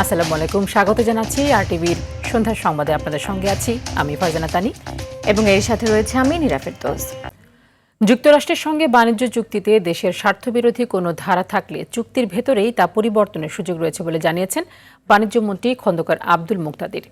আসসালামু আলাইকুম, স্বাগত জানাচ্ছি আরটিভির সন্ধ্যার সংবাদে। আপনাদের সঙ্গে আছি আমি ফারজানা তানি এবং এর সাথে রয়েছে আমি নীরা ফেরদৌস। যুক্তরাষ্ট্রের সঙ্গে বাণিজ্য চুক্তিতে দেশের স্বার্থবিরোধী কোনো ধারা থাকলে চুক্তির ভেতরেই তা পরিবর্তনের সুযোগ রয়েছে বলে জানিয়েছেন বাণিজ্যমন্ত্রী খন্দকার আব্দুল মুকতাদির।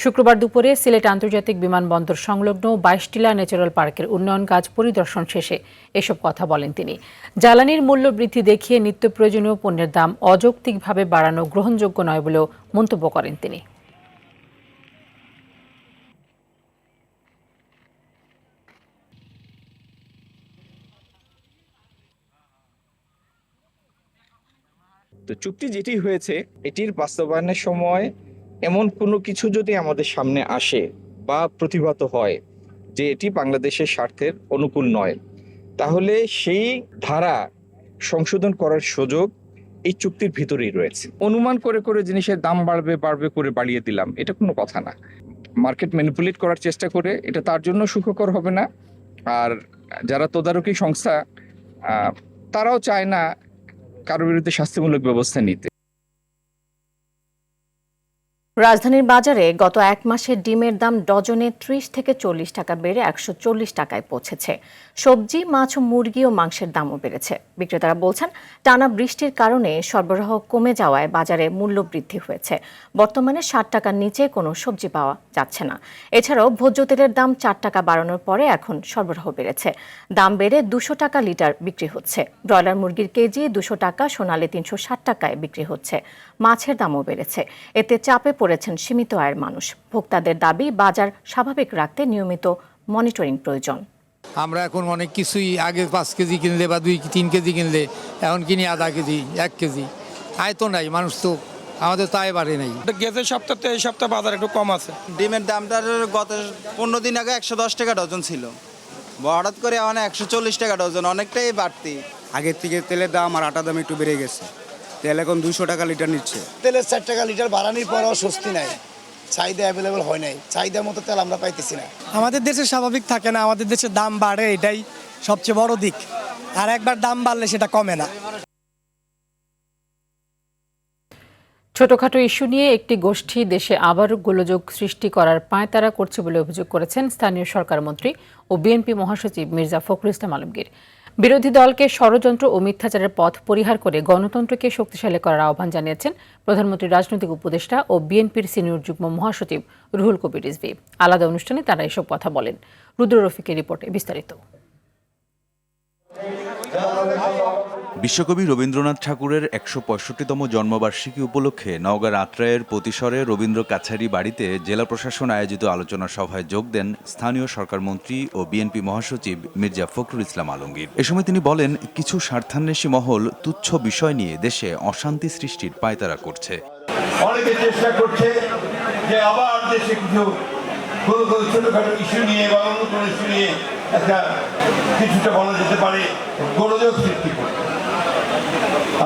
শুক্রবার দুপুরে সিলেট আন্তর্জাতিক বিমানবন্দর সংলগ্ন 22 টিলা ন্যাচারাল পার্কের উন্নয়ন কাজ পরিদর্শন শেষে এসব কথা বলেন তিনি। জ্বালানির মূল্য বৃদ্ধি দেখিয়ে নিত্য প্রয়োজনীয় পণ্যের দাম অযৌক্তিকভাবে বাড়ানো গ্রহণযোগ্য নয় বলেও মন্তব্য করেন তিনি। তো চুক্তি যেটি হয়েছে এটির বাস্তবায়নের সময় এমন কোনো কিছু যদি আমাদের সামনে আসে বা প্রতিভাত হয় যে এটি বাংলাদেশের স্বার্থের অনুকূল নয়, তাহলে সেই ধারা সংশোধন করার সুযোগ এই চুক্তির ভিতরেই রয়েছে। অনুমান করে করে জিনিসের দাম বাড়বে বাড়বে করে বাড়িয়ে দিলাম, এটা কোনো কথা না। মার্কেট ম্যানিপুলেট করার চেষ্টা করে এটা তার জন্য সুখকর হবে না। আর যারা তদারকি সংস্থা তারাও চায় না কারোর বিরুদ্ধে শাস্তিমূলক ব্যবস্থা নিতে। রাজধানীর বাজারে গত এক মাসে ডিমের দাম ডজনে 30 থেকে 40 টাকা বেড়ে 140 টাকায় পৌঁছেছে। সবজি, মাছ, মুরগি ও মাংসের দামও বেড়েছে। বিক্রেতারা বলছেন, টানা বৃষ্টির কারণে সরবরাহ কমে যাওয়ায় বাজারে মূল্য বৃদ্ধি হয়েছে। বর্তমানে 60 টাকার নিচে কোনো সবজি পাওয়া যাচ্ছে না। এছাড়াও ভোজ্য তেলের দাম 4 টাকা বাড়ানোর পরে এখন সরবরাহ বেড়েছে। দাম বেড়ে 200 টাকা লিটার বিক্রি হচ্ছে। ব্রয়লার মুরগির কেজি 200 টাকা, সোনালী 360 টাকায় বিক্রি হচ্ছে। মাছের দামও বেড়েছে। এতে চাপে পড়েছেন সীমিত আয়ের মানুষ। ভোক্তাদের দাবি, বাজার স্বাভাবিক রাখতে নিয়মিত মনিটরিং প্রয়োজন। আমরা এখন অনেক কিছুই আগে 5 কেজি কিনলে বা 2-3 কেজি কিনলে এখন কিনি আধা কেজি, 1 কেজি। আয় তো নাই, মানুষ তো আমাদের তো আয় বাড়ে নাই। গেছে সপ্তাহে এই সপ্তাহে বাজার একটু কম আছে। ডিমের দামটা গত 15 দিন আগে 110 টাকা ডজন ছিল, হঠাৎ করে এখন 140 টাকা ডজন, অনেকটাই বাড়তি। আগের থেকে তেলের দাম আর আটার দাম একটু বেড়ে গেছে। তেল এখন 200 টাকা লিটার নিচ্ছে। তেলের 4 টাকা লিটার বাড়ানোর পরও স্বস্তি নাই, চাহিদা অ্যাভেলেবল হয় নাই, চাহিদার মতো তেল আমরা পাইতেছি না। আমাদের দেশে স্বাভাবিক থাকে না, আমাদের দেশে দাম বাড়ে, এটাই সবচেয়ে বড় দিক। আর একবার দাম বাড়লে সেটা কমে না। ছোটখাটো ইস্যু নিয়ে একটি গোষ্ঠী দেশে আবারও গোলযোগ সৃষ্টি করার পাঁয়তারা করছে বলে অভিযোগ করেছেন স্থানীয় সরকার মন্ত্রী ও বিএনপি মহাসচিব মির্জা ফখরুল ইসলাম আলমগীর। বিরোধী দলকে ষড়যন্ত্র ও মিথ্যাচারের পথ পরিহার করে গণতন্ত্রকে শক্তিশালী করার আহ্বান জানিয়েছেন প্রধানমন্ত্রীর রাজনৈতিক উপদেষ্টা ও বিএনপির সিনিয়র যুগ্ম মহাসচিব রুহুল কবির রিজভী। আলাদা অনুষ্ঠানে তারা এসব কথা বলেন। রুদ্র রফিকের রিপোর্টে বিস্তারিত। বিশ্বকবি রবীন্দ্রনাথ ঠাকুরের 165তম জন্মবার্ষিকী উপলক্ষে নওগাঁর আত্রাইয়ের পতিসরে রবীন্দ্র কাছারি বাড়িতে জেলা প্রশাসন আয়োজিত আলোচনা সভায় যোগ দেন স্থানীয় সরকার মন্ত্রী ও বিএনপি মহাসচিব মির্জা ফখরুল ইসলাম আলমগীর। এ সময় তিনি বলেন, কিছু স্বার্থান্বেষী মহল তুচ্ছ বিষয় নিয়ে দেশে অশান্তি সৃষ্টির পায়তারা করছে। অনেকে চেষ্টা করছে যে আবার দেশে কোনো ছোটখাটো ইস্যু নিয়ে বা অন্য কোনো ইস্যু নিয়ে একটা কিছুটা বলা যেতে পারে গোলযোগ সৃষ্টি করতে।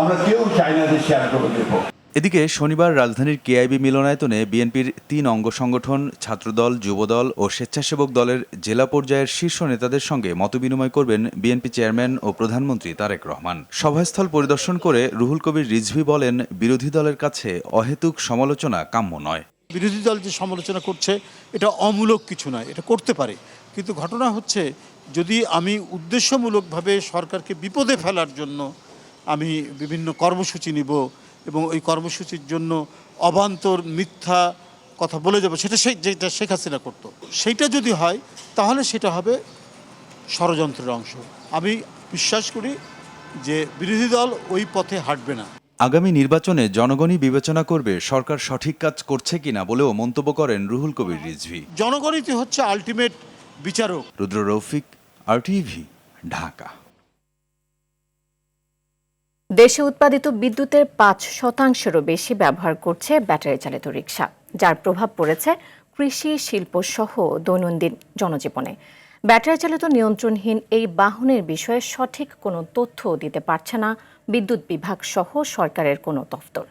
আমরা কেউ চাই না দেশে আর গোলযোগ। এদিকে শনিবার রাজধানীর কেআইবি মিলনায়তনে বিএনপির 3 অঙ্গ সংগঠন, ছাত্রদল, যুবদল ও স্বেচ্ছাসেবক দলের জেলা পর্যায়ের শীর্ষ নেতাদের সঙ্গে মতবিনিময় করবেন বিএনপি চেয়ারম্যান ও প্রধানমন্ত্রী তারেক রহমান। সভাস্থল পরিদর্শন করে রুহুল কবির রিজভী বলেন, বিরোধী দলের কাছে অহেতুক সমালোচনা কাম্য নয়। বিরোধী দল যে সমালোচনা করছে এটা অমূলক কিছু নয়, এটা করতে পারে। কিন্তু ঘটনা হচ্ছে, যদি আমি উদ্দেশ্যমূলকভাবে সরকারকে বিপদে ফেলার জন্য আমি বিভিন্ন কর্মসূচি নিব এবং ওই কর্মসূচির জন্য অবান্তর মিথ্যা কথা বলে যাব, যেটা শেখ হাসিনা করত, সেইটা যদি হয় তাহলে সেটা হবে ষড়যন্ত্রের অংশ। আমি বিশ্বাস করি যে বিরোধী দল ওই পথে হাঁটবে না। আগামী নির্বাচনে জনগণই বিবেচনা করবে সরকার সঠিক কাজ করছে কিনা বলেও মন্তব্য করেন রুহুল কবির রিজভী। জনগণই হচ্ছে আলটিমেট বিচারক। রুদ্র রফিক, আরটিভি, ঢাকা। দেশে উৎপাদিত বিদ্যুতের 5%-রও বেশি ব্যবহার করছে ব্যাটারি চালিত রিকশা, যার প্রভাব পড়েছে কৃষি, শিল্প সহ দৈনন্দিন জনজীবনে। ব্যাটারি চালিত নিয়ন্ত্রণহীন এই বাহনের বিষয়ে সঠিক কোনো তথ্য দিতে পারছে না বিদ্যুৎ বিভাগ সহ সরকারের কোনো দফতর।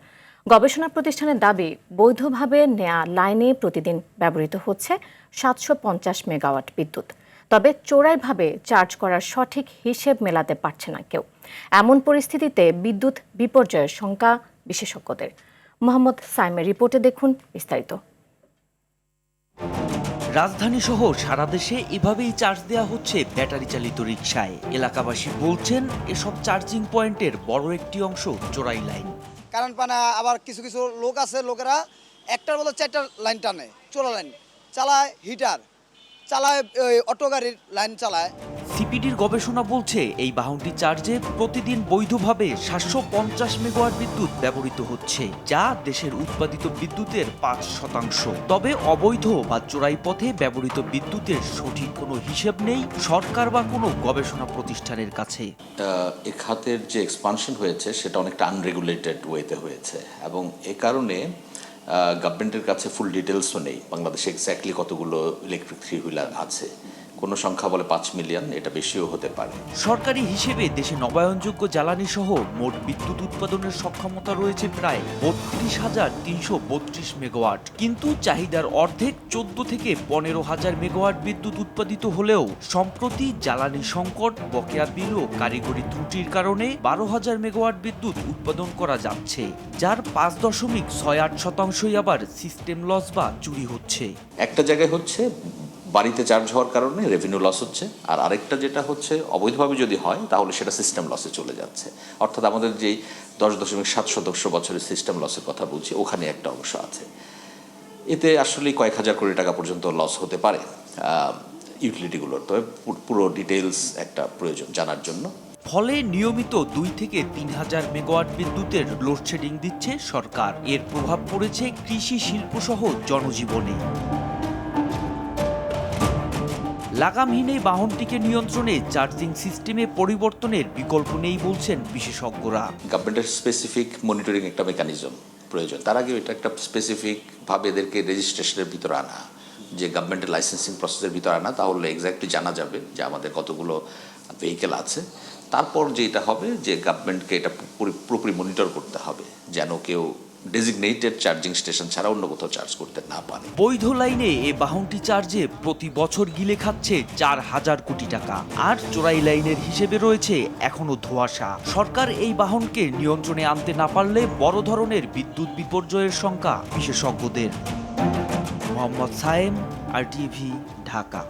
গবেষণা প্রতিষ্ঠানের দাবি, বৈধভাবে নেয়া লাইনে প্রতিদিন ব্যবহৃত হচ্ছে 750 মেগাওয়াট বিদ্যুৎ। তবে চোরাইভাবে চার্জ করার সঠিক হিসেব মেলাতে পারছে না কেউ। এমন পরিস্থিতিতে বিদ্যুৎ বিপর্যয়ের শঙ্কা বিশেষজ্ঞদের। মোহাম্মদ সাইমের রিপোর্টে দেখুন বিস্তারিত। রাজধানী সহ সারা দেশে এভাবেই চার্জ দেওয়া হচ্ছে ব্যাটারি চালিত রিকশায়। এলাকাবাসী বলছেন এসব চার্জিং পয়েন্টের বড় একটি অংশ চোরাই লাইন। কারণ পানা আবার কিছু কিছু লোক আছে, লোকেরা একটার বলে 4টা লাইন টানে, চোরা লাইন চালায়, হিটার চালায়, অটো গাড়ির লাইন চালায়। সিপিডির গবেষণা বলছে এই বাহনটি চার্জে প্রতিদিন বৈধভাবে 750 মেগাওয়াট বিদ্যুৎ ব্যবহৃত হচ্ছে, যা দেশের উৎপাদিত বিদ্যুতের 5%। তবে অবৈধ বা চোরাই পথে ব্যবহৃত বিদ্যুতের সঠিক কোনো হিসেব নেই সরকার বা কোনো গবেষণা প্রতিষ্ঠানের কাছে। এ খাতের যে এক্সপানশন হয়েছে সেটা অনেকটা আনরেগুলেটেড ওয়েতে হয়েছে এবং এ কারণে গভর্নমেন্টের কাছে ফুল ডিটেলসও নেই বাংলাদেশে এক্স্যাক্টলি কতগুলো ইলেকট্রিক থ্রি হুইলার আছে। কোনো সংখ্যা বলে 5 মিলিয়ন, এটা বেশিও হতে পারে। সরকারি হিসেবে দেশে নবায়নযোগ্য জ্বালানি সহ মোট বিদ্যুৎ উৎপাদনের সক্ষমতা রয়েছে প্রায় 32,332 মেগাওয়াট, কিন্তু চাহিদার অর্ধেক 14 থেকে 15,000 মেগাওয়াট বিদ্যুৎ উৎপাদিত হলেও সম্প্রতি জ্বালানি সংকট, বকেয়া বিল ও কারিগরি ত্রুটির কারণে 12,000 মেগাওয়াট বিদ্যুৎ উৎপাদন করা যাচ্ছে, যার 5.68%ই আবার সিস্টেম লস বা চুরি হচ্ছে। একটা জায়গায় হচ্ছে বাড়িতে চার্জ হওয়ার কারণে রেভিনিউ লস হচ্ছে, আর আরেকটা যেটা হচ্ছে অবৈধভাবে যদি হয় তাহলে সেটা সিস্টেম লসে চলে যাচ্ছে। অর্থাৎ আমাদের যেই 10.7 বছরের সিস্টেম লসের কথা বলছি, ওখানে একটা অংশ আছে। এতে আসলে কয়েক হাজার কোটি টাকা পর্যন্ত লস হতে পারে ইউটিলিটিগুলোর। তবে পুরো ডিটেলস একটা প্রয়োজন জানার জন্য। ফলে নিয়মিত 2 থেকে 3,000 মেগাওয়াট বিদ্যুতের লোডশেডিং দিচ্ছে সরকার। এর প্রভাব পড়েছে কৃষি, শিল্প সহ জনজীবনে। লাগামহীন এই বাহনটিকে নিয়ন্ত্রণে চার্জিং সিস্টেমে পরিবর্তনের বিকল্প নেই বলছেন বিশেষজ্ঞরা। গভর্নমেন্টের স্পেসিফিক মনিটরিং একটা মেকানিজম প্রয়োজন। তার আগে এটা একটা স্পেসিফিকভাবে এদেরকে রেজিস্ট্রেশনের ভিতরে আনা, যে গভর্নমেন্টের লাইসেন্সিং প্রসেসের ভিতরে আনা, তাহলে এক্স্যাক্টলি জানা যাবে যে আমাদের কতগুলো ভেহিকেল আছে। তারপর যেটা হবে যে গভর্নমেন্টকে এটা পুরোপুরি মনিটর করতে হবে যেন কেউ ডেজিগনেটেড চার্জিং স্টেশন ছাড়া অন্য কোথাও চার্জ করতে না পারে। বৈধ লাইনে এই বাহনটি চার্জে প্রতি বছর গিলে খাচ্ছে 4,000 কোটি টাকা, আর চোরাই লাইনের হিসেবে রয়েছে এখনো ধোঁয়াশা। সরকার এই বাহনকে নিয়ন্ত্রণে আনতে না পারলে বড় ধরনের বিদ্যুৎ বিপর্যয়ের শঙ্কা বিশেষজ্ঞদের। মোহাম্মদ সাইম, RTV, ঢাকা।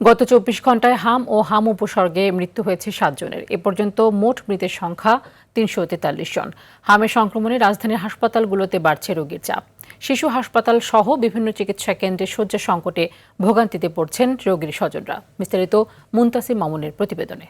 গত 24 ঘন্টায় হাম ও হাম উপসর্গে মৃত্যু হয়েছে 7 জনের। এ পর্যন্ত মোট মৃতের সংখ্যা 343 জন। হামের সংক্রমণে রাজধানীর হাসপাতালগুলোতে বাড়ছে রোগীর চাপ। শিশু হাসপাতাল সহ বিভিন্ন চিকিৎসা কেন্দ্রে শয্যা সংকটে ভোগান্তিতে পড়ছেন রোগীর স্বজনরা। বিস্তারিত মুনতাসির মামুনের প্রতিবেদনে।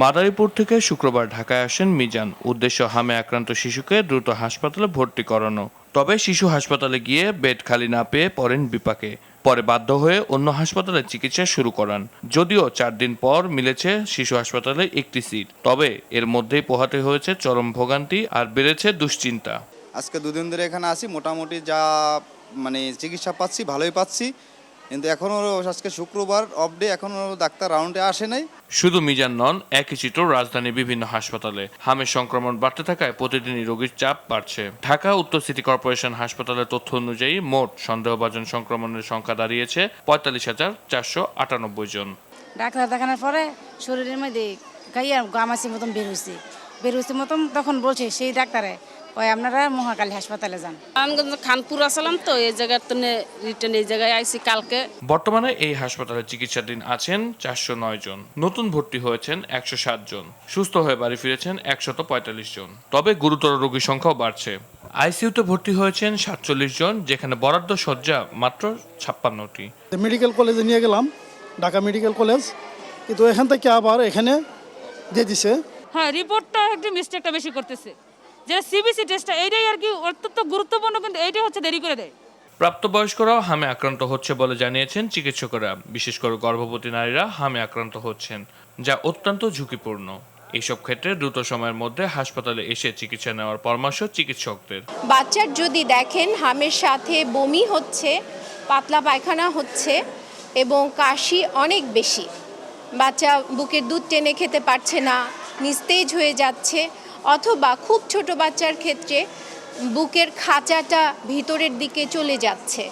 মাদারীপুর থেকে শুক্রবার ঢাকায় আসেন মিজান। উদ্দেশ্য হামে আক্রান্ত শিশুকে দ্রুত হাসপাতালে ভর্তি করানো। তবে শিশু হাসপাতালে গিয়ে বেড খালি না পেয়ে পড়েন বিপাকে। পরে বাধ্য হয়ে অন্য হাসপাতালে চিকিৎসা শুরু করান। যদিও 4 দিন পর মিলেছে শিশু হাসপাতালে একটি সিট, তবে এর মধ্যেই পোহাতে হয়েছে চরম ভোগান্তি আর বেড়েছে দুশ্চিন্তা। আজকে 2 দিন ধরে এখানে আসি, মোটামুটি যা চিকিৎসা পাচ্ছি ভালোই পাচ্ছি, কিন্তু এখনও আজকে শুক্রবার অফ ডে, এখনও ডাক্তার রাউন্ডে আসে নাই। শুধু মিজান নন, একই চিত্র রাজধানীর বিভিন্ন হাসপাতালে। হামের সংক্রমণ বাড়তে থাকায় প্রতিদিনই রোগীর চাপ বাড়ছে। ঢাকা উত্তর সিটি কর্পোরেশন হাসপাতালের তথ্য অনুযায়ী মোট সন্দেহভাজন সংক্রমণের সংখ্যা দাঁড়িয়েছে 45,498 জন। ডাক্তার দেখানোর পরে শরীরের মধ্যে গাইয়া গামাসি মতন বেরোচ্ছে মতন, তখন বলছে সেই ডাক্তারে ওই আপনারা মহাকালী হাসপাতালে যান। আমি খানপুর আসলাম, তো এই জায়গার তো রিটার্ন এই জায়গায় আইসি কালকে। বর্তমানে এই হাসপাতালে চিকিৎসাধীন আছেন 409 জন। নতুন ভর্তি হয়েছেন 107 জন। সুস্থ হয়ে বাড়ি ফিরেছেন 145 জন। তবে গুরুতর রোগীর সংখ্যাও বাড়ছে। আইসিইউতে ভর্তি হয়েছেন 47 জন, যেখানে বরাদ্দ শয্যা মাত্র 56টি। মেডিকেল কলেজে নিয়ে গেলাম, ঢাকা মেডিকেল কলেজ, কিন্তু এখান থেকে আবার এখানে দিয়ে দিছে। হ্যাঁ, রিপোর্টটা একটু মিস্টেকটা বেশি করতেছে। যে সিবিসি টেস্টটা এইটাই আর কি অত্যন্ত গুরুত্বপূর্ণ, কিন্তু এইটাই হচ্ছে দেরি করে দেয়। প্রাপ্তবয়স্করাও হামে আক্রান্ত হচ্ছে বলে জানিয়েছেন চিকিৎসকরা। বিশেষ করে গর্ভবতী নারীরা হামে আক্রান্ত হচ্ছেন, যা অত্যন্ত ঝুঁকিপূর্ণ। এইসব ক্ষেত্রে দ্রুত সময়ের মধ্যে হাসপাতালে এসে চিকিৎসা নেওয়ার পরামর্শ চিকিৎসকদের। বাচ্চার যদি দেখেন হামের সাথে বমি হচ্ছে, পাতলা পায়খানা হচ্ছে এবং কাশি অনেক বেশি, বাচ্চা বুকের দুধ টেনে খেতে পারছে না, নিস্তেজ হয়ে যাচ্ছে, অথবা খুব ছোট বাচ্চার ক্ষেত্রে বুকের খাঁচাটা ভিতরের দিকে চলে যাচ্ছে,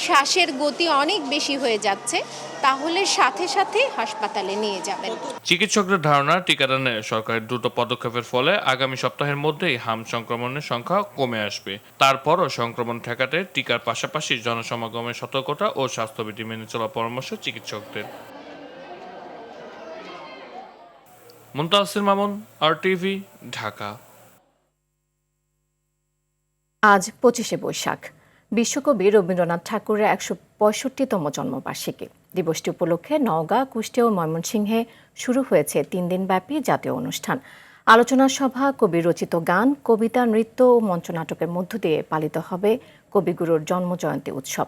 শ্বাসের গতি অনেক বেশি হয়ে যাচ্ছে, তাহলে সাথে সাথে হাসপাতালে নিয়ে যাবেন। চিকিৎসকদের ধারণা টিকাদানে সরকারের দ্রুত পদক্ষেপের ফলে আগামী সপ্তাহের মধ্যেই হাম সংক্রমণের সংখ্যা কমে আসবে। তারপরও সংক্রমণ ঠেকাতে টিকার পাশাপাশি জনসমাগমের সতর্কতা ও স্বাস্থ্যবিধি মেনে চলার পরামর্শ চিকিৎসকদের। মুনতাসির মামুন, RTV, ঢাকা। আজ 25শে বৈশাখ, বিশ্বকবি রবীন্দ্রনাথ ঠাকুরের 165তম জন্মবার্ষিকী। দিবসটি উপলক্ষে নওগাঁ, কুষ্টিয়া ও ময়মনসিংহে শুরু হয়েছে 3 দিনব্যাপী জাতীয় অনুষ্ঠান। আলোচনা সভা, কবির রচিত গান, কবিতা, নৃত্য ও মঞ্চনাটকের মধ্য দিয়ে পালিত হবে কবিগুরুর জন্মজয়ন্তী উৎসব।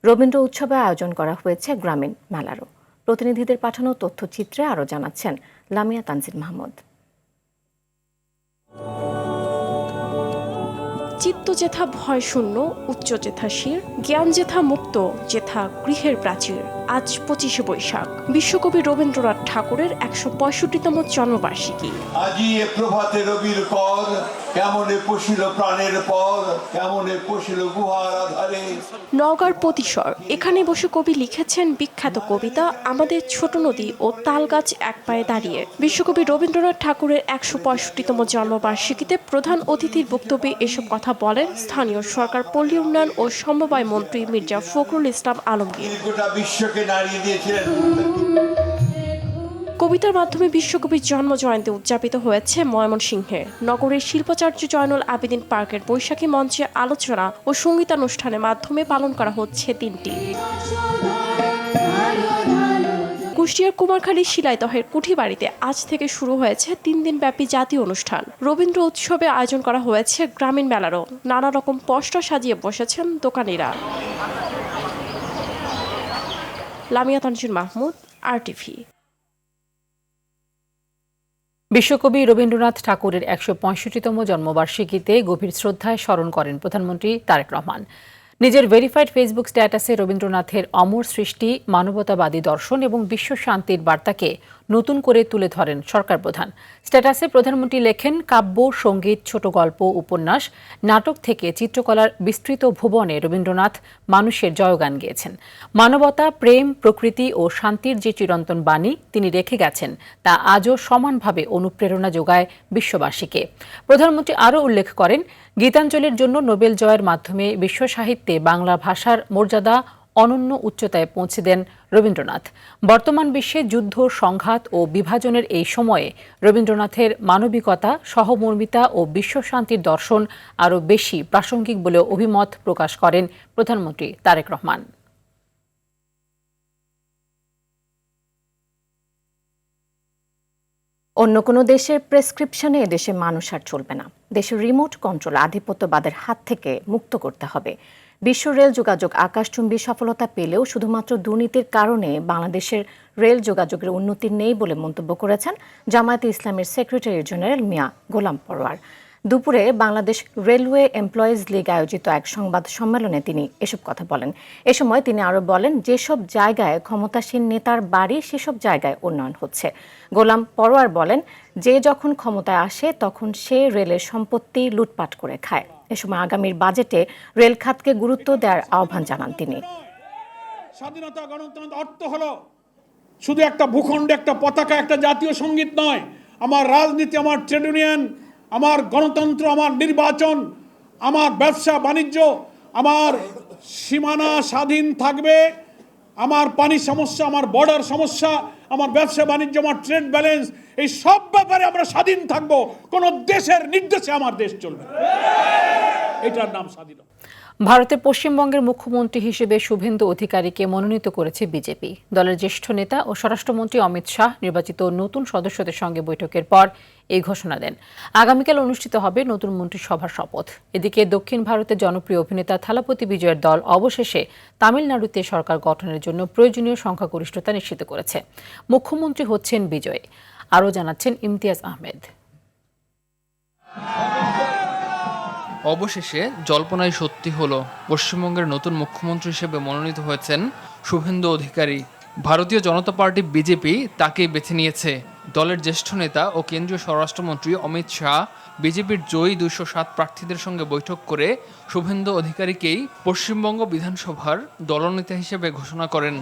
রবীন্দ্র উৎসবে আয়োজন করা হয়েছে গ্রামীণ মেলারও। প্রতিনিধিদের পাঠানো তথ্যচিত্রে আরও জানাচ্ছেন লামিয়া তানজিল মাহমুদ। চিত্ত যেথা ভয় শূন্য, উচ্চ যেথা শির, জ্ঞান যেথা মুক্ত, যেথা গৃহের প্রাচীর। আজ 25শে বৈশাখ, বিশ্বকবি রবীন্দ্রনাথ ঠাকুরের 165তম জন্মবার্ষিকী। আজি এ প্রভাতে রবির কর, কেমনে পশিল প্রাণের পর, কেমনে পশিল গুহার আধারে। নওগাঁর পতিশর, এখানে বসে কবি লিখেছেন বিখ্যাত কবিতা আমাদের ছোট নদী ও তালগাছ এক পায়ে দাঁড়িয়ে। বিশ্বকবি রবীন্দ্রনাথ ঠাকুরের 165তম জন্মবার্ষিকীতে প্রধান অতিথির বক্তব্যে এসব কথা বলেন স্থানীয় সরকার, পল্লী উন্নয়ন ও সমবায় মন্ত্রী মির্জা ফখরুল ইসলাম আলমগীর। গোটা বিশ্বকে নাড়িয়ে দিয়েছিলেন। কবিতার মাধ্যমে বিশ্বকবির জন্ম জয়ন্তী উদযাপিত হয়েছে ময়মনসিংহে। নগরের শিল্পাচার্য জয়নুল আবেদিন পার্কের বৈশাখী মঞ্চে আলোচনা ও সঙ্গীতানুষ্ঠানের মাধ্যমে পালন করা হচ্ছে দিনটি। কুষ্টিয়ার কুমারখালীর শিলাইদহের কুঠিবাড়িতে আজ থেকে শুরু হয়েছে 3 দিনব্যাপী জাতীয় অনুষ্ঠান। রবীন্দ্র উৎসবে আয়োজন করা হয়েছে গ্রামীণ মেলারও। নানা রকম পোস্টার সাজিয়ে বসেছেন দোকানিরা। লামিয়া তানজিল মাহমুদ, RTV। বিশ্বকবি রবীন্দ্রনাথ ঠাকুরের 165তম জন্মবার্ষিকীতে গভীর শ্রদ্ধায় স্মরণ করেন প্রধানমন্ত্রী তারেক রহমান। নিজের ভেরিফাইড ফেসবুক স্ট্যাটাসে রবীন্দ্রনাথের অমর সৃষ্টি, মানবতাবাদী দর্শন এবং বিশ্ব শান্তির বার্তাকে নতুন করে তুলে ধরেন সরকার প্রধান। স্ট্যাটাসে প্রধানমন্ত্রী লেখেন, কাব্য, সঙ্গীত, ছোট গল্প, উপন্যাস, নাটক থেকে চিত্রকলার বিস্তৃত ভুবনে রবীন্দ্রনাথ মানুষের জয়গান গেয়েছেন। মানবতা, প্রেম, প্রকৃতি ও শান্তির যে চিরন্তন বাণী তিনি রেখে গেছেন তা আজও সমানভাবে অনুপ্রেরণা যোগায় বিশ্ববাসীকে। প্রধানমন্ত্রী আরও উল্লেখ করেন, গীতাঞ্জলির জন্য নোবেল জয়ের মাধ্যমে বিশ্ব সাহিত্যে বাংলা ভাষার মর্যাদা অনন্য উচ্চতায় পৌঁছে দেন রবীন্দ্রনাথ। বর্তমান বিশ্বে যুদ্ধ, সংঘাত ও বিভাজনের এই সময়ে রবীন্দ্রনাথের মানবিকতা, সহমর্মিতা ও বিশ্বশান্তির দর্শন আরও বেশি প্রাসঙ্গিক বলে অভিমত প্রকাশ করেন প্রধানমন্ত্রী তারেক রহমান। অন্য কোনো দেশের প্রেসক্রিপশনে এদেশে মানুষ আর চলবে না। দেশের রিমোট কন্ট্রোল আধিপত্যবাদের হাত থেকে মুক্ত করতে হবে। বিশ্ব রেল যোগাযোগ আকাশচুম্বী সফলতা পেলেও শুধুমাত্র দুর্নীতির কারণে বাংলাদেশের রেল যোগাযোগের উন্নতি নেই বলে মন্তব্য করেছেন জামায়াতে ইসলামের সেক্রেটারি জেনারেল মিয়া গোলাম পরোয়ার। দুপুরে বাংলাদেশ রেলওয়ে এমপ্লয়িজ লীগ আয়োজিত এক সংবাদ সম্মেলনে তিনি এসব কথা বলেন। এ সময় তিনি আরও বলেন, যেসব জায়গায় ক্ষমতাসীন নেতার বাড়ি সেসব জায়গায় উন্নয়ন হচ্ছে। গোলাম পরোয়ার বলেন, যে যখন ক্ষমতায় আসে তখন সে রেলের সম্পত্তি লুটপাট করে খায়। এ সময় আগামীর বাজেটে রেল খাতকে গুরুত্ব দেওয়ার আহ্বান জানান তিনি। স্বাধীনতা, গণতন্ত্র অর্থ হলো শুধু একটা ভূখণ্ডে একটা পতাকা, একটা জাতীয় সঙ্গীত নয়। আমার রাজনীতি, আমার ট্রেড ইউনিয়ন, আমার গণতন্ত্র, আমার নির্বাচন, আমার ব্যবসা বাণিজ্য, আমার সীমানা স্বাধীন থাকবে, আমার পানি সমস্যা, আমার বর্ডার সমস্যা, আমার ব্যবসা বাণিজ্য, আমার ট্রেড ব্যালেন্স, এই সব ব্যাপারে আমরা স্বাধীন থাকব। কোনো দেশের নির্দেশে আমার দেশ চলবে, এটার নাম স্বাধীনতা। ভারতের পশ্চিমবঙ্গের মুখ্যমন্ত্রী হিসেবে শুভেন্দু অধিকারীকে মনোনীত করেছে বিজেপি। দলের জ্যেষ্ঠ নেতা ও স্বরাষ্ট্রমন্ত্রী অমিত শাহ নির্বাচিত নতুন সদস্যদের সঙ্গে বৈঠকের পর এই ঘোষণা দেন। আগামীকাল অনুষ্ঠিত হবে নতুন মন্ত্রিসভার শপথ। এদিকে দক্ষিণ ভারতের জনপ্রিয় অভিনেতা থালাপতি বিজয়ের দল অবশেষে তামিলনাড়ুতে সরকার গঠনের জন্য প্রয়োজনীয় সংখ্যাগরিষ্ঠতা নিশ্চিত করেছে। মুখ্যমন্ত্রী হচ্ছেন বিজয়। আরও জানাচ্ছেন ইমতিয়াজ আহমেদ। অবশেষে জল্পনাই সত্যি হলো, পশ্চিমবঙ্গের নতুন মুখ্যমন্ত্রী হিসেবে মনোনীত হয়েছেন শুভেন্দু অধিকারী। ভারতীয় জনতা পার্টি বিজেপি তাকেই বেছে নিয়েছে। দলের জ্যেষ্ঠ নেতা ও কেন্দ্রীয় স্বরাষ্ট্রমন্ত্রী অমিত শাহ বিজেপির জয়ী 207 প্রার্থীদের সঙ্গে বৈঠক করে শুভেন্দু অধিকারীকেই পশ্চিমবঙ্গ বিধানসভার দলনেতা হিসেবে ঘোষণা করেন।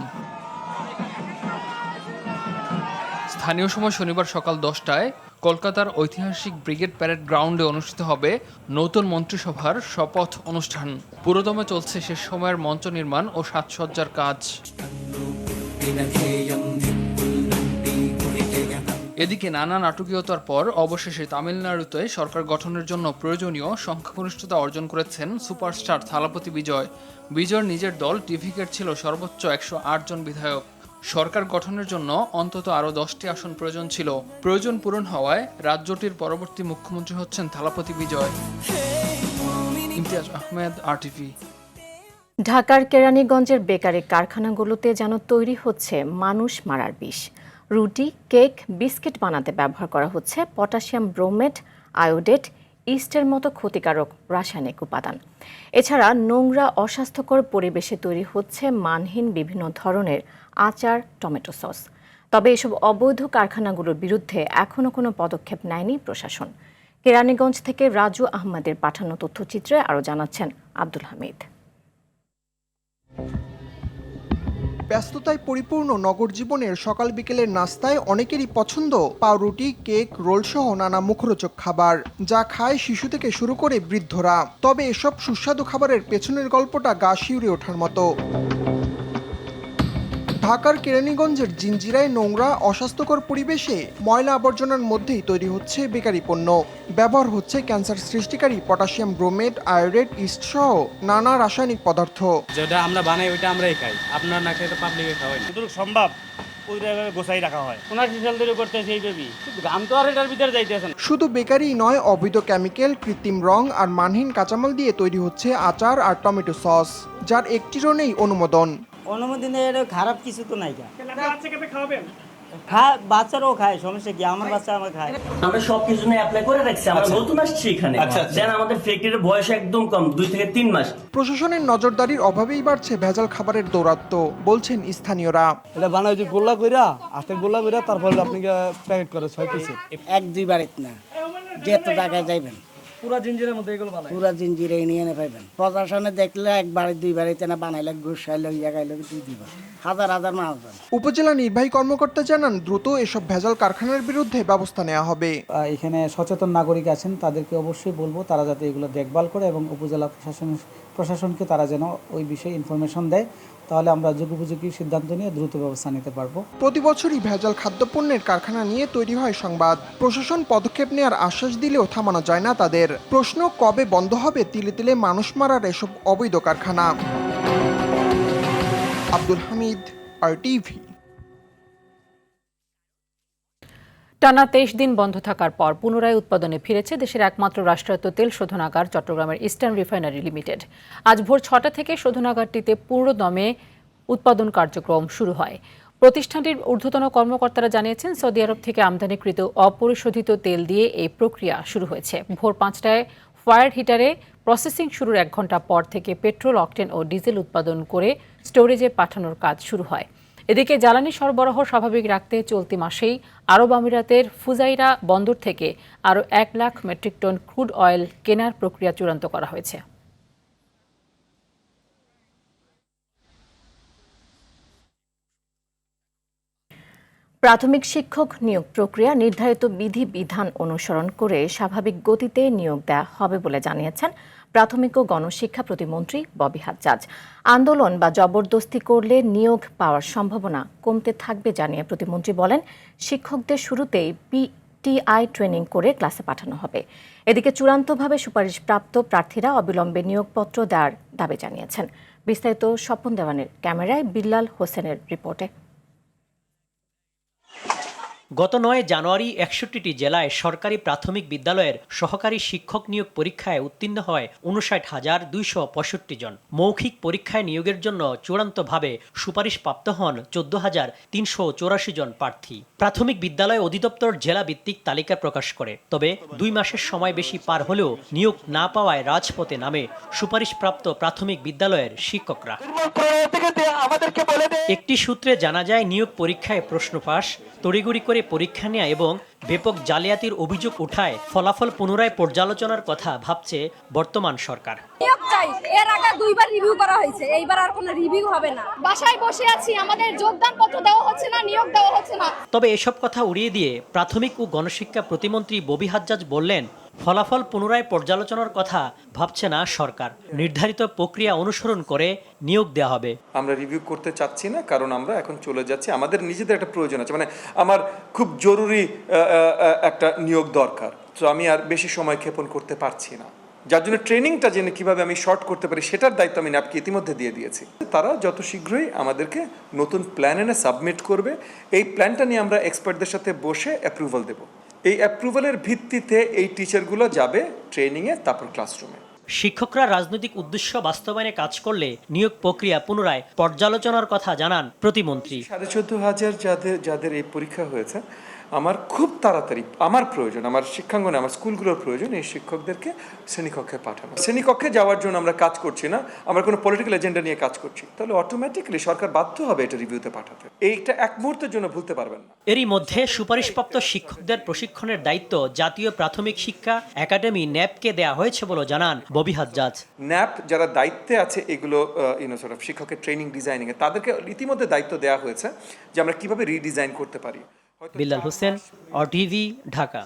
স্থানীয় সময় শনিবার সকাল 10টায় কলকাতার ঐতিহাসিক ব্রিগেড প্যারেড গ্রাউন্ডে অনুষ্ঠিত হবে নতুন মন্ত্রিসভার শপথ অনুষ্ঠান। পুরোদমে চলছে শেষ সময়ের মঞ্চ নির্মাণ ও সাজসজ্জার কাজ। এদিকে নানা নাটকীয়তার পর অবশেষে তামিলনাড়ুতে সরকার গঠনের জন্য প্রয়োজনীয় সংখ্যাগরিষ্ঠতা অর্জন করেছেন সুপারস্টার থালাপতি বিজয়। বিজয়ের নিজের দল টিভিকের ছিল সর্বোচ্চ 108 জন বিধায়ক। সরকার গঠনের জন্য অন্তত আরও 10টি আসন প্রয়োজন ছিল। প্রয়োজন পূরণ হওয়ায় রাজ্যটির পরবর্তী মুখ্যমন্ত্রী হচ্ছেন থালাপতি বিজয়। ইমতিয়াজ আহমেদ, RTV। ঢাকার কেরানীগঞ্জের বেকারি কারখানাগুলোতে যেন তৈরি হচ্ছে মানুষ মারার বিষ। রুটি, কেক, বিস্কিট বানাতে ব্যবহার করা হচ্ছে পটাশিয়াম ব্রোমেট, আয়োডেট, ইস্টের মতো ক্ষতিকারক রাসায়নিক উপাদান। এছাড়া নোংরা অস্বাস্থ্যকর পরিবেশে তৈরি হচ্ছে মানহীন বিভিন্ন ধরনের আচার, টমেটো সস। তবে এসব অবৈধ কারখানাগুলোর বিরুদ্ধে এখনও কোনো পদক্ষেপ নেয়নি প্রশাসন। কেরানীগঞ্জ থেকে রাজু আহমেদের পাঠানো তথ্যচিত্রে আরও জানাচ্ছেন আব্দুল হামিদ। ব্যস্ততায় পরিপূর্ণ নগর জীবনের সকাল বিকেলের নাস্তায় অনেকেরই পছন্দ পাউরুটি, কেক, রোলসহ নানা মুখরোচক খাবার, যা খায় শিশু থেকে শুরু করে বৃদ্ধরা। তবে এসব সুস্বাদু খাবারের পেছনের গল্পটা গা শিউরে ওঠার মতো। ঢাকার কেরানীগঞ্জের জিঞ্জিরায় নোংরা অস্বাস্থ্যকর পরিবেশে ময়লা আবর্জনার মধ্যেই তৈরি হচ্ছে বেকারি পণ্য। ব্যবহার হচ্ছে ক্যান্সার সৃষ্টিকারী পটাশিয়াম ব্রোমেট, আয়োডেট, ইস্ট সহ নানা রাসায়নিক পদার্থ। যেটা আমরা বানাই ওইটা আমরাই খাই, আপনার না খেয়ে পাবলিকে খাওয়াই। যতটুকু সম্ভব গোছাই রাখা হয়। ওনার সিসাল তৈরি করতেছে এই বেবি, গাম তো আর এটার ভিতরে যাইতেছে না। শুধু বেকারি নয়, অবৈধ কেমিক্যাল, কৃত্রিম রং আর মানহীন কাঁচামাল দিয়ে তৈরি হচ্ছে আচার আর টমেটো সস, যার একটিরও নেই অনুমোদন। অনুমোদনের খারাপ কিছু তো নাই। বাচ্চারাও খায়, সমস্যা কি? আমার বাচ্চা আমার খায়। আমরা সবকিছু নিয়ে অ্যাপ্লাই করে রাখছি। আমরা নতুন আসছি এখানে, দেন আমাদের ফ্যাক্টরির বয়স একদম কম, 2 থেকে 3 মাস। প্রশাসনের নজরদারির অভাবেই বাড়ছে ভেজাল খাবারের দৌরাত্ম্য, বলছেন স্থানীয়রা। এটা বানায় যে গোল্লা কইরা, হাতে গোল্লা কইরা তারপরে আপনি প্যাকেট করে 6 পিসে। 1-2 বারেত না, যেত জায়গায় যাইবেন পুরা জিঞ্জিরের মধ্যে এগুলো বানায়, পুরা জিঞ্জিরে নিয়ে পাইবেন। প্রশাসনে দেখলে 1-2 বারেতে না বানাইলে গোসাইলে জায়গায় 2 বার হাজার হাজার মাছ। উপজেলা নির্বাহী কর্মকর্তা জানান, দ্রুত এসব ভেজাল কারখানার বিরুদ্ধে ব্যবস্থা নেওয়া হবে। এখানে সচেতন নাগরিক আছেন, তাদেরকে অবশ্যই বলবো তারা যাতে এগুলো দেখভাল করে এবং উপজেলা প্রশাসনকে তারা যেন ওই বিষয়ে ইনফরমেশন দেয়, তাহলে আমরা যুগোপযোগী সিদ্ধান্ত নিয়ে দ্রুত ব্যবস্থা নিতে পারবো। প্রতি বছরই ভেজাল খাদ্যপণ্যের কারখানা নিয়ে তৈরি হয় সংবাদ। প্রশাসন পদক্ষেপ নেওয়ার আশ্বাস দিলেও থামানো যায় না তাদের। প্রশ্ন, কবে বন্ধ হবে তিলে তিলে মানুষ মারার এসব অবৈধ কারখানা? আব্দুল হামিদ, RTV। টানা 23 দিন বন্ধ থাকার পর পুনরায় উৎপাদনে ফিরেছে দেশের একমাত্র রাষ্ট্রায়ত্ত তেল শোধনাগার চট্টগ্রামের ইস্টার্ন রিফাইনারি লিমিটেড। আজ ভোর 6টা থেকে শোধনাগারটিতে পুরোদমে উৎপাদন কার্যক্রম শুরু হয়। প্রতিষ্ঠানটির ঊর্ধ্বতন কর্মকর্তারা জানিয়েছেন, সৌদি আরব থেকে আমদানিকৃত অপরিশোধিত তেল দিয়ে এই প্রক্রিয়া শুরু হয়েছে। ভোর 5টায় ফায়ার হিটারে প্রসেসিং শুরুর 1 ঘন্টা পর থেকে পেট্রোল, অকটেন ও ডিজেল উৎপাদন করে স্টোরেজে পাঠানোর কাজ শুরু হয়। এদিকে জ্বালানি সরবরাহ স্বাভাবিক রাখতে চলতি মাসেই আরব আমিরাতের ফুজাইরা বন্দর থেকে আরও 1 lakh metric ton crude oil কেনার প্রক্রিয়া চূড়ান্ত করা হয়েছে। প্রাথমিক শিক্ষক নিয়োগ প্রক্রিয়া নির্ধারিত বিধিবিধান অনুসরণ করে স্বাভাবিক গতিতে নিয়োগ দেওয়া হবে বলে জানিয়েছেন প্রাথমিক ও গণশিক্ষা প্রতিমন্ত্রী ববি হাজ্জাজ। আন্দোলন বা জবরদস্তি করলে নিয়োগ পাওয়ার সম্ভাবনা কমতে থাকবে জানিয়ে প্রতিমন্ত্রী বলেন, শিক্ষকদের শুরুতেই PTI ট্রেনিং করে ক্লাসে পাঠানো হবে। এদিকে চূড়ান্তভাবে সুপারিশপ্রাপ্ত প্রার্থীরা অবিলম্বে নিয়োগপত্র দেওয়ার দাবি জানিয়েছেন। বিস্তারিত স্বপন দেওয়ানের ক্যামেরায় বিল্লাল হোসেনের রিপোর্টে। গত 9 জানুয়ারি 61টি জেলায় সরকারি প্রাথমিক বিদ্যালয়ের সহকারী শিক্ষক নিয়োগ পরীক্ষায় উত্তীর্ণ হয় 59,265 জন। মৌখিক পরীক্ষায় নিয়োগের জন্য চূড়ান্তভাবে সুপারিশপ্রাপ্ত হন 14,384 জন প্রার্থী। প্রাথমিক বিদ্যালয় অধিদপ্তর জেলা ভিত্তিক তালিকা প্রকাশ করে, তবে 2 মাসের সময় বেশি পার হলেও নিয়োগ না পাওয়ায় রাজপথে নামে সুপারিশপ্রাপ্ত প্রাথমিক বিদ্যালয়ের শিক্ষকরা। একটি সূত্রে জানা যায়, নিয়োগ পরীক্ষায় প্রশ্ন ফাঁস, তড়িঘড়ি করে পরীক্ষা নেওয়া এবং ব্যাপক জালিয়াতির অভিযোগ উঠায় ফলাফল পুনরায় পর্যালোচনার কথা ভাবছে বর্তমান সরকার। নিয়োগ চাই, এর আগে 2 বার রিভিউ করা হয়েছে, এইবার আর কোনো রিভিউ হবে না। বাসায় বসে আছি, আমাদের যোগদান পত্র দেওয়া হচ্ছে না, নিয়োগ দেওয়া হচ্ছে না। তবে এসব কথা উড়িয়ে দিয়ে প্রাথমিক ও গণশিক্ষা প্রতিমন্ত্রী ববি হাজ্জাজ বললেন, ফলাফল পুনরায় পর্যালোচনার কথা ভাবছে না সরকার, নির্ধারিত প্রক্রিয়া অনুসরণ করে নিয়োগ দেওয়া হবে। আমরা রিভিউ করতে চাচ্ছি না, কারণ আমরা এখন চলে যাচ্ছি, আমাদের নিজেদের একটা প্রয়োজন আছে, মানে আমার খুব জরুরি একটা নিয়োগ দরকার, তো আমি আর বেশি সময় ক্ষেপণ করতে পারছি না, যার জন্য ট্রেনিংটা জেনে কিভাবে আমি শর্ট করতে পারি সেটার দায়িত্ব আমি ন্যাপকে ইতিমধ্যে দিয়ে দিয়েছি। তারা যত শীঘ্রই আমাদেরকে নতুন প্ল্যান এনে সাবমিট করবে, এই প্ল্যানটা নিয়ে আমরা এক্সপার্টদের সাথে বসে অ্যাপ্রুভাল দেব। এই অ্যাপ্রুভালের ভিত্তিতে এই টিচারগুলো যাবে ট্রেনিংয়ে, তারপর ক্লাসরুমে। শিক্ষকরা রাজনৈতিক উদ্দেশ্য বাস্তবায়নে কাজ করলে নিয়োগ প্রক্রিয়া পুনরায় পর্যালোচনার কথা জানান প্রতিমন্ত্রী। 14,500 যাদের এই পরীক্ষা হয়েছে, আমার খুব তাড়াতাড়ি আমার প্রয়োজন, আমার শিক্ষাঙ্গনে আমার স্কুলগুলোর প্রয়োজন এই শিক্ষকদেরকে শ্রেণীকক্ষে পাঠানো। শ্রেণীকক্ষে যাওয়ার জন্য আমরা কাজ করছি না, আমরা কোনো পলিটিক্যাল এজেন্ডা নিয়ে কাজ করছি, তাহলে অটোমেটিক্যালি সরকার বাধ্য হবে এটা রিভিউতে পাঠাতে। এইটা এক মুহূর্তের জন্য ভুলতে পারবেন না। এরই মধ্যে সুপারিশপ্রাপ্ত শিক্ষকদের প্রশিক্ষণের দায়িত্ব জাতীয় প্রাথমিক শিক্ষা একাডেমি ন্যাপকে দেয়া হয়েছে বলে জানান ববি হাজ্জাজ। ন্যাপ যারা দায়িত্বে আছে এগুলো শিক্ষকের ট্রেনিং ডিজাইনিংয়ে, তাদেরকে ইতিমধ্যে দায়িত্ব দেওয়া হয়েছে যে আমরা কিভাবে রিডিজাইন করতে পারি। বিল্লাল হোসেন, অটিভি, ঢাকা।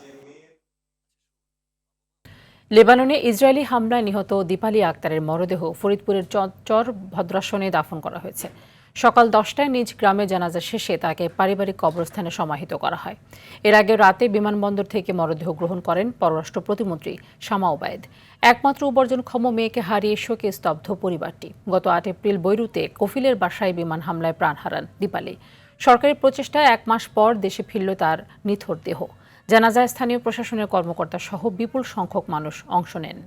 লেবাননে ইসরায়েলি হামলায় নিহত দীপালি আক্তারের মরদেহ ফরিদপুরের চর ভদ্রাসনে দাফন করা হয়েছে। সকাল 10টায় নিজ গ্রামে জানাজা শেষে তাকে পারিবারিক কবরস্থানে সমাহিত করা হয়। এর আগে রাতে বিমানবন্দর থেকে মরদেহ গ্রহণ করেন পররাষ্ট্র প্রতিমন্ত্রী শামা ওবায়েদ। একমাত্র উপার্জনক্ষম মেয়েকে হারিয়ে শোকে স্তব্ধ পরিবারটি। গত 8 এপ্রিল বৈরুতে কফিলের বাসায় বিমান হামলায় প্রাণ হারান দীপালি। সরকারি প্রচেষ্টায় 1 মাস পর দেশে ফিরল তার নিথর দেহ। জানাজায় স্থানীয় প্রশাসনের কর্মকর্তা সহ বিপুল সংখ্যক মানুষ অংশ নেন।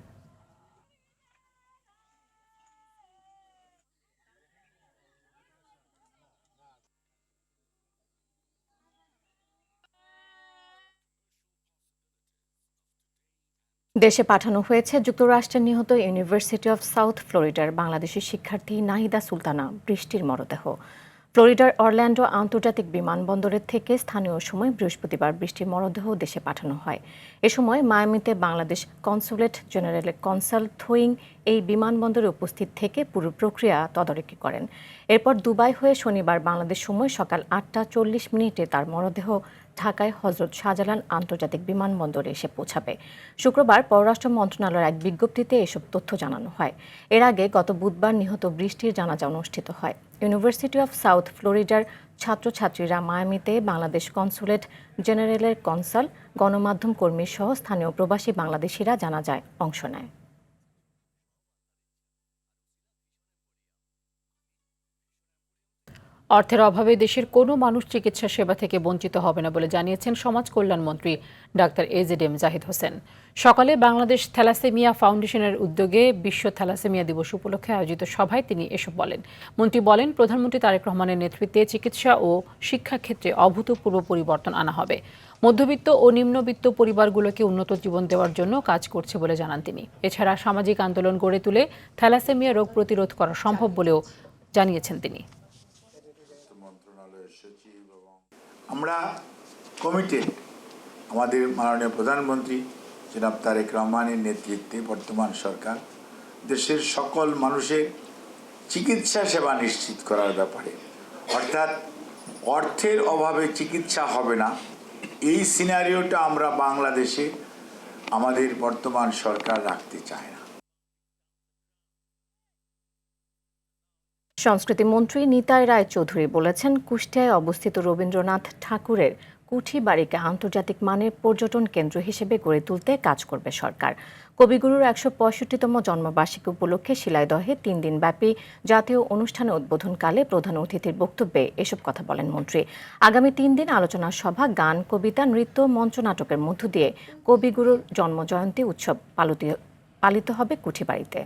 দেশে পাঠানো হয়েছে যুক্তরাষ্ট্রের নিহত ইউনিভার্সিটি অফ সাউথ ফ্লোরিডার বাংলাদেশি শিক্ষার্থী নাহিদা সুলতানা বৃষ্টির মরদেহ। ফ্লোরিডার অরল্যান্ডো আন্তর্জাতিক বিমানবন্দরের থেকে স্থানীয় সময় বৃহস্পতিবার বৃষ্টির মরদেহ দেশে পাঠানো হয়। এ সময় মায়ামিতে বাংলাদেশ কনসুলেট জেনারেলের কনসাল থোয়িং এই বিমানবন্দরে উপস্থিত থেকে পুরো প্রক্রিয়া তদারকি করেন। এরপর দুবাই হয়ে শনিবার বাংলাদেশ সময় সকাল 8টা 40 তার মরদেহ ঢাকায় হজরত শাহজালাল আন্তর্জাতিক বিমানবন্দরে এসে পৌঁছাবে। শুক্রবার পররাষ্ট্র মন্ত্রণালয়ের এক বিজ্ঞপ্তিতে এসব তথ্য জানানো হয়। এর আগে গত বুধবার নিহত বৃষ্টির জানাজা অনুষ্ঠিত হয়। ইউনিভার্সিটি অফ সাউথ ফ্লোরিডার ছাত্রছাত্রীরা মায়ামিতে বাংলাদেশ কনসুলেট জেনারেলের কনসাল, গণমাধ্যম কর্মী সহ স্থানীয় প্রবাসী বাংলাদেশিরা জানাজায় অংশ নেয়। অর্থের অভাবে দেশের কোনো মানুষ চিকিৎসা সেবা থেকে বঞ্চিত হবে না বলে জানিয়েছেন সমাজ কল্যাণমন্ত্রী ডাক্তার এজেডএম জাহিদ হোসেন। সকালে বাংলাদেশ থ্যালাসেমিয়া ফাউন্ডেশনের উদ্যোগে বিশ্ব থ্যালাসেমিয়া দিবস উপলক্ষে আয়োজিত সভায় তিনি এসব বলেন। মন্ত্রী বলেন, প্রধানমন্ত্রী তারেক রহমানের নেতৃত্বে চিকিৎসা ও শিক্ষা ক্ষেত্রে অভূতপূর্ব পরিবর্তন আনা হবে। মধ্যবিত্ত ও নিম্নবিত্ত পরিবারগুলোকে উন্নত জীবন দেওয়ার জন্য কাজ করছে বলে জানান তিনি। এছাড়া সামাজিক আন্দোলন গড়ে তুলে থ্যালাসেমিয়া রোগ প্রতিরোধ করা সম্ভব বলেও জানিয়েছেন তিনি। আমরা কমিটেড, আমাদের মাননীয় প্রধানমন্ত্রী জনাব তারেক রহমানের নেতৃত্বে বর্তমান সরকার দেশের সকল মানুষের চিকিৎসা সেবা নিশ্চিত করার ব্যাপারে, অর্থাৎ অর্থের অভাবে চিকিৎসা হবে না, এই সিনারিওটা আমরা বাংলাদেশে আমাদের বর্তমান সরকার রাখতে চায় না। সংস্কৃতি মন্ত্রী নিতাই রায় চৌধুরী বলেছেন, কুষ্টিয়ায় অবস্থিত রবীন্দ্রনাথ ঠাকুরের কুঠি বাড়িকে আন্তর্জাতিক মানের পর্যটন কেন্দ্র হিসেবে গড়ে তুলতে কাজ করবে সরকার। কবিগুরুর 165তম জন্মবার্ষিকী উপলক্ষে শিলাইদহে 3 দিনব্যাপী জাতীয় অনুষ্ঠানে উদ্বোধনকালে প্রধান অতিথির বক্তব্যে এসব কথা বলেন মন্ত্রী। আগামী 3 দিন আলোচনা সভা, গান, কবিতা, নৃত্য, মঞ্চনাটকের মধ্য দিয়ে কবিগুরুর জন্মজয়ন্তী উৎসব পালিত হবে কুঠিবাড়িতে।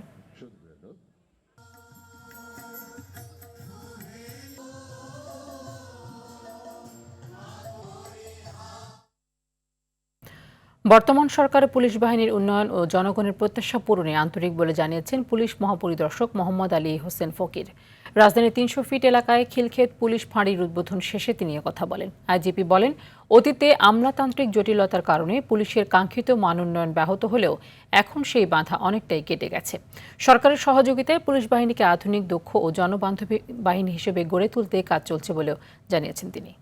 বর্তমান সরকারের পুলিশ বাহিনীর উন্নয়ন ও জনগণের প্রত্যাশা পূরণে আন্তরিক বলে জানিয়েছেন পুলিশ মহাপরিদর্শক মোহাম্মদ আলী হোসেন ফকির। রাজধানীর ৩০০ ফিট এলাকায় খিলক্ষেত পুলিশ ফাঁড়ির উদ্বোধন শেষে তিনি কথা বলেন। আইজিপি বলেন, অতীতে আমলাতান্ত্রিক জটিলতার কারণে পুলিশের কাঙ্ক্ষিত মান উন্নয়ন ব্যাহত হলেও এখন সেই বাধা অনেকটাই কেটে গেছে। সরকারের সহযোগিতায় পুলিশ বাহিনীকে আধুনিক, দক্ষ ও জনবান্ধবী বাহিনী হিসেবে গড়ে তুলতে কাজ চলছে বলেও জানিয়েছেন তিনি।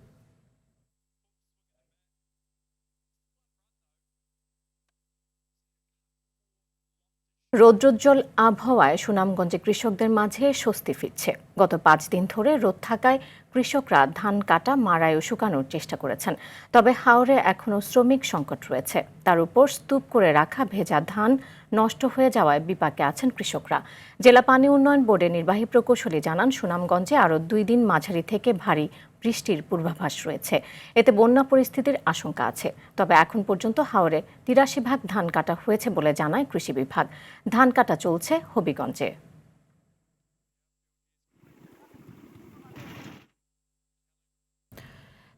রৌদ্রোজ্জ্বল আবহাওয়ায় সুনামগঞ্জে কৃষকদের মাঝে স্বস্তি ফিরছে। গত 5 দিন ধরে রোদ থাকায় কৃষকরা ধান কাটা, মাড়াই ও শুকানোর চেষ্টা করেছেন। তবে হাওরে এখনও শ্রমিক সংকট রয়েছে। তার উপর স্তূপ করে রাখা ভেজা ধান নষ্ট হয়ে যাওয়ায় বিপাকে আছেন কৃষকরা। জেলা পানি উন্নয়ন বোর্ডের নির্বাহী প্রকৌশলী জানান, সুনামগঞ্জে আরও 2 দিন মাঝারি থেকে ভারী বৃষ্টির পূর্বাভাস রয়েছে। এতে বন্যা পরিস্থিতির আশঙ্কা আছে। তবে এখন পর্যন্ত হাওরে 83 ভাগ ধান কাটা হয়েছে বলে জানায় কৃষি বিভাগ। ধান কাটা চলছে হবিগঞ্জে।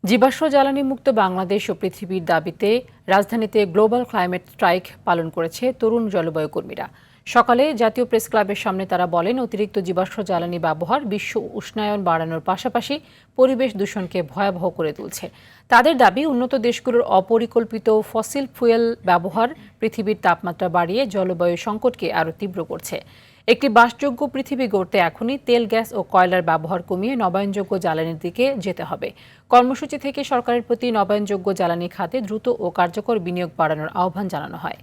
জীবাশ্ম জ্বালানি মুক্ত বাংলাদেশ ও পৃথিবীর দাবিতে রাজধানীতে গ্লোবাল ক্লাইমেট স্ট্রাইক পালন করেছে তরুণ জলবায়ু কর্মীরা। সকালে জাতীয় প্রেস ক্লাবের সামনে তারা বলেন, অতিরিক্ত জীবাশ্ম জ্বালানি ব্যবহার বিশ্ব উষ্ণায়ন বাড়ানোর পাশাপাশি পরিবেশ দূষণকে ভয়াবহ করে তুলছে। তাদের দাবি, উন্নত দেশগুলোর অপরিকল্পিত ফসিল ফুয়েল ব্যবহার পৃথিবীর তাপমাত্রা বাড়িয়ে জলবায়ু সংকটকে আরও তীব্র করছে। একটি বাসযোগ্য পৃথিবী গড়তে এখনই তেল, গ্যাস ও কয়লার ব্যবহার কমিয়ে নবায়নযোগ্য জ্বালানির দিকে যেতে হবে। কর্মসূচি থেকে সরকারের প্রতি নবায়নযোগ্য জ্বালানি খাতে দ্রুত ও কার্যকর বিনিয়োগ বাড়ানোর আহ্বান জানানো হয়।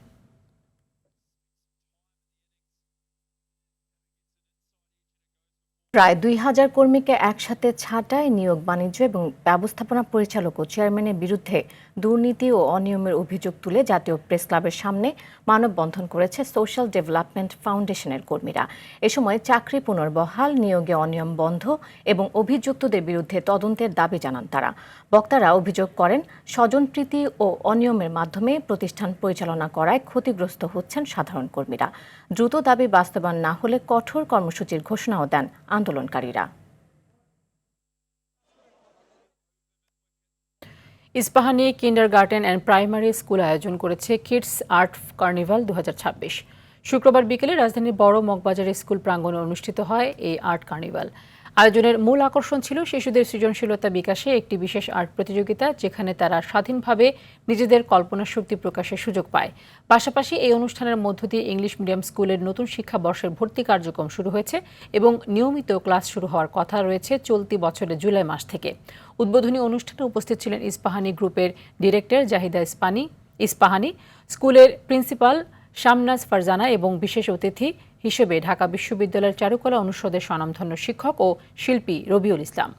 প্রায় 2000 কর্মীকে একসাথে ছাঁটাই, নিয়োগ, বাণিজ্য এবং ব্যবস্থাপনা পরিচালক ও চেয়ারম্যানের বিরুদ্ধে দুর্নীতি ও অনিয়মের অভিযোগ তুলে জাতীয় প্রেস ক্লাবের সামনে মানববন্ধন করেছে সোশ্যাল ডেভেলপমেন্ট ফাউন্ডেশনের কর্মীরা। এ সময় চাকরি পুনর্বহাল, নিয়োগে অনিয়ম বন্ধ এবং অভিযুক্তদের বিরুদ্ধে তদন্তের দাবি জানান তারা। বক্তারা অভিযোগ করেন, স্বজনপ্রীতি ও অনিয়মের মাধ্যমে প্রতিষ্ঠান পরিচালনা করায় ক্ষতিগ্রস্ত হচ্ছেন সাধারণ কর্মীরা। দ্রুত দাবি বাস্তবায়ন না হলে কঠোর কর্মসূচির ঘোষণাও দেন আন্দোলনকারীরা। Ispahani kindergarten and primary school আয়োজন করেছে কিডস আর্ট কার্নিভাল 2026। শুক্রবার বিকেলে রাজধানীর বড় মগবাজার স্কুল প্রাঙ্গণে অনুষ্ঠিত হয় এই আর্ট কার্নিভাল। আয়োজনের মূল আকর্ষণ ছিল শিশুদের সৃজনশীলতা বিকাশে একটি বিশেষ আর্ট প্রতিযোগিতা, যেখানে তারা স্বাধীনভাবে নিজেদের কল্পনা শক্তি প্রকাশের সুযোগ পায়। পাশাপাশি এই অনুষ্ঠানের মধ্য দিয়ে ইংলিশ মিডিয়াম স্কুলের নতুন শিক্ষাবর্ষের ভর্তি কার্যক্রম শুরু হয়েছে এবং নিয়মিত ক্লাস শুরু হওয়ার কথা রয়েছে চলতি বছরের জুলাই মাস থেকে। উদ্বোধনী অনুষ্ঠানে উপস্থিত ছিলেন ইস্পাহানি গ্রুপের ডিরেক্টর জাহিদা ইস্পাহানি, স্কুলের প্রিন্সিপাল শামনাজ ফারজানা এবং বিশেষ অতিথি হিসেবে ঢাকা বিশ্ববিদ্যালয়ের চারুকলা অনুষদের স্বনামধন্য শিক্ষক ও শিল্পী রবিউল ইসলাম।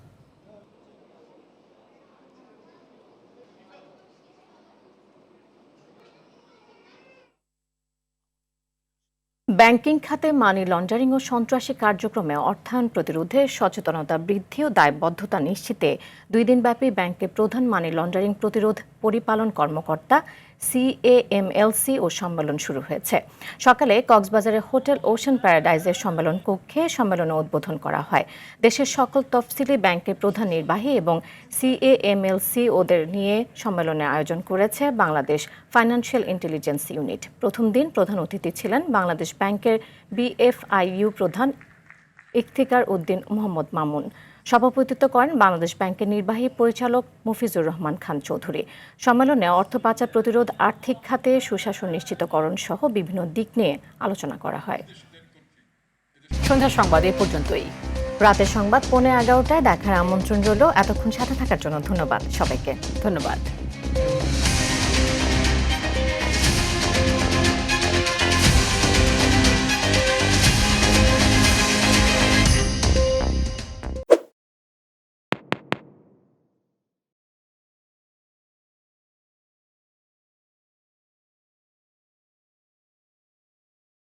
ব্যাংকিং খাতে মানি লন্ডারিং ও সন্ত্রাসী কার্যক্রমে অর্থায়ন প্রতিরোধে সচেতনতা বৃদ্ধি ও দায়বদ্ধতা নিশ্চিতে 2 দিনব্যাপী ব্যাংকের প্রধান মানি লন্ডারিং প্রতিরোধ পরিপালন কর্মকর্তা CAMLC ও সম্মেলন শুরু হয়েছে। সকালে কক্সবাজারের হোটেল ওশান প্যারাডাইজের সম্মেলন কক্ষে সম্মেলনে উদ্বোধন করা হয়। দেশের সকল তফসিলি ব্যাংকের প্রধান নির্বাহী এবং CAMLC ওদের নিয়ে সম্মেলনের আয়োজন করেছে বাংলাদেশ ফাইন্যান্সিয়াল ইন্টেলিজেন্স ইউনিট। প্রথম দিন প্রধান অতিথি ছিলেন বাংলাদেশ ব্যাংকের BFIU প্রধান ইফতিকার উদ্দিন মোহাম্মদ মামুন। সভাপতিত্ব করেন বাংলাদেশ ব্যাংকের নির্বাহী পরিচালক মফিজুর রহমান খান চৌধুরী। সম্মেলনে অর্থ পাচার প্রতিরোধ, আর্থিক খাতে সুশাসন নিশ্চিতকরণ সহ বিভিন্ন দিক নিয়ে আলোচনা করা হয়। সন্ধ্যা সংবাদ এ পর্যন্তই। রাতের সংবাদ 11:15 দেখার আমন্ত্রণ রইল। এতক্ষণ সাথে থাকার জন্য ধন্যবাদ সবাইকে। ধন্যবাদ।